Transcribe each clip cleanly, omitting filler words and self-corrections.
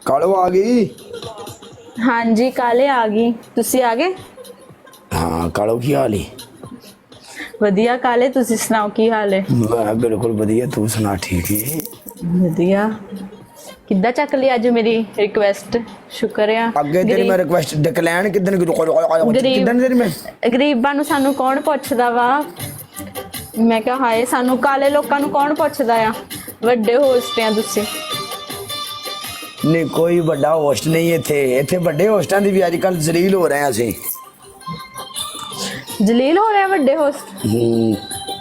कालो आ गई। हाँ जी काले आ गई, तुसी आ गए? हाँ कालो की हाल है? वधिया काले, तुसी सुनाओ की हाल है? मैं बिल्कुल बढ़िया, तू सुना ठीक है? वधिया। किद्दां चक लिया अज मेरी रिक्वेस्ट? शुक्र आ। अगे तेरी मैं रिक्वेस्ट डिक्लाइन किदन गरीब किदन तेरी मैं गरीबां नूं सानू कौन पुछदा वा? मैं कहा हाय सानू काले लोकां नूं कौन पुछदा आ? वड्डे होस्ट आ तुसी। नहीं कोई बड़ा होस्ट नहीं है इथे। इथे बड़े होस्टां दी भी अजकल जलील हो रहे हैं असी। जलील हो रहे वड्डे होस्ट?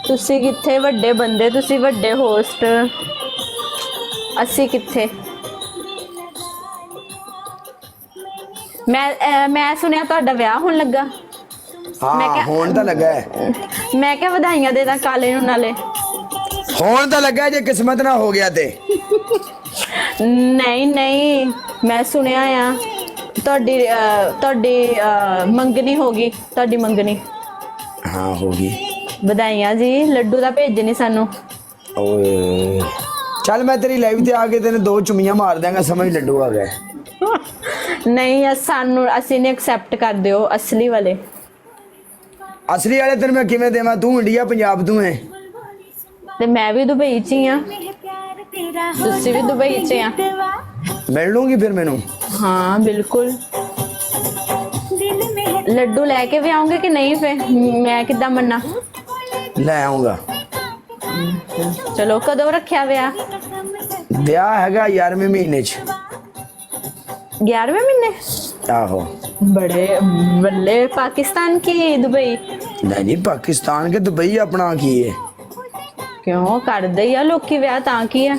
तुसी किथे वड्डे बंदे, तुसी वड्डे होस्ट, असी किथे? मैं सुनिया तुहाडा विआह होण लगा। हाँ होण तां लगा है। मैं क्या बधाइयां दे दा काले नूं नाले। होण तां लगा है, जे किस्मत ना हो गया ते। नहीं नहीं, मैं सुनिया आ ਤੁਹਾਡੀ ਮੰਗਣੀ ਹੋ ਗਈ, ਤੁਹਾਡੀ ਮੰਗਣੀ। हाँ होगी। ਵਧਾਈਆਂ ਜੀ, ਲੱਡੂ ਦਾ ਭੇਜ ਨਹੀਂ ਸਾਨੂੰ। ओए चल मैं तेरी लाइव ते आके तेने दो चुमियां मार देंगा, समझ लड्डू आ गए। ਨਹੀਂ ਸਾਨੂੰ ਅਸੀਂ ਨਹੀਂ ਐਕਸੈਪਟ ਕਰਦੇ ਹੋ ਅਸਲੀ ਵਾਲੇ। असली वाले तेन मैं किवें देवां? तू इंडिया पंजाब तू है ਤੇ ਮੈਂ ਵੀ ਦੁਬਈ ਚ ਹੀ ਆ, ਤੁਸੀਂ ਵੀ ਦੁਬਈ ਚ ਆ। मिल लूंगी फिर मैनू? हाँ बिल्कुल। ਲੱਡੂ ਲੈ ਕੇ ਵੀ ਆਉਂਗੇ ਕਿ ਨਹੀਂ? ਫਿਰ ਮੈਂ ਕਿੱਦਾਂ ਮੰਨਾਂ? ले आऊंगा। ਚਲੋ ਕਦੋਂ ਰੱਖਿਆ ਵਿਆਹ? ब्याह हैगा 11वें महीने च। 11वें महीने? आहो। बड़े बल्ले। पाकिस्तान की दुबई? नहीं पाकिस्तान के दुबई अपना की है। क्यों करदे ही आ लोकी विआह, तां की है?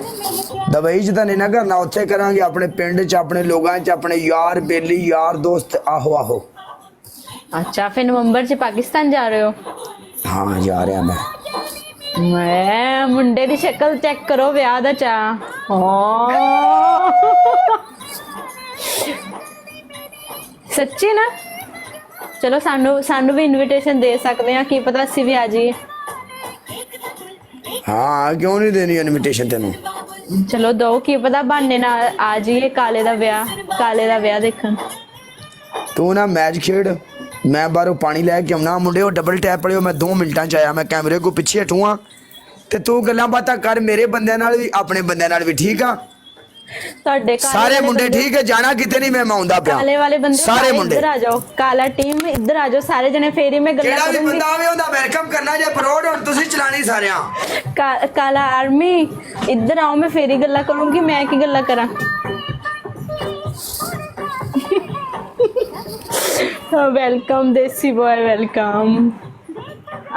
दुबई च तां नहीं ना करना, उत्थे करांगे अपने पिंड च, अपने लोगां च, अपने यार बेली यार दोस्त। आहो आहो। अच्छा फिर नवंबर च पाकिस्तान जा रहे हो? हाँ जा रहा मैं मुंडे दी शक्ल चेक करो, विआह दा चा। सच्ची ना? चलो सानू सानू भी इनविटेशन दे सकते हैं, की पता असी भी आ जाइए। हाँ क्यों नहीं देनी इनविटेशन तेनू? चलो दो, की पता बहाने ना आ जाइए काले दा विआह देखन। तू ना मैच खेड, मैं बाहरों पानी लैके आउना। मुंडे डबल टैप पड़ियो, मैं 2 मिनटां च आया। मैं कैमरे को पिछे हटूँ ते तू गल्लां बातां कर मेरे बंदे नाल भी, अपने बंदे नाल भी। ठीक आ? सारे मुंडे ठीक है? जाना किते नहीं, मैं आउंदा पिया। काले वाले बंदे सारे मुंडे इधर आ जाओ, काला टीम इधर आ जाओ, सारे जने फेरी में गल्ला केड़ा भी करूंगी। बंदा आवे ओदा वेलकम करना जे फ्रॉड और तुसी चलानी सारेयां। काला आर्मी इधर आओ, मैं फेरी गल्ला करूंगी। मैं की गल्ला करा? वेलकम देसी बॉय, वेलकम।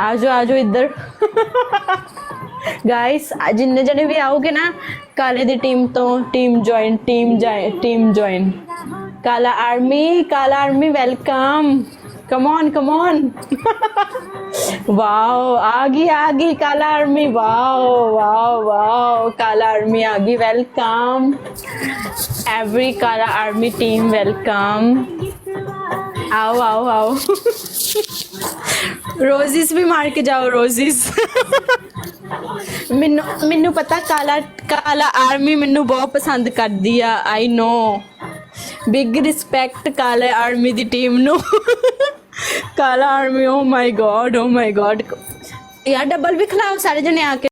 आजो इधर। गाइस जिन्ने जने भी आओगे ना काले दी टीम तो team join. Kala army welcome. Come on. Wow आ गई Kala army. Wow Kala army आ गई। Welcome every Kala army team, welcome. आओ। रोजिस भी मार के जाओ, रोजिस। ਮੈਨੂੰ ਪਤਾ ਕਾਲਾ ਆਰਮੀ ਮੈਨੂੰ ਬਹੁਤ ਪਸੰਦ ਕਰਦੀ ਆ। ਆਈ ਨੋ। ਬਿਗ ਰਿਸਪੈਕਟ ਕਾਲੇ ਆਰਮੀ ਦੀ ਟੀਮ ਨੂੰ। ਕਾਲਾ ਆਰਮੀ, ਓ ਮਾਈ ਗॉड ਯਾਰ ਡਬਲ ਵੀ ਖਿਲਾਓ ਸਾਰੇ ਜਣੇ ਆ ਕੇ।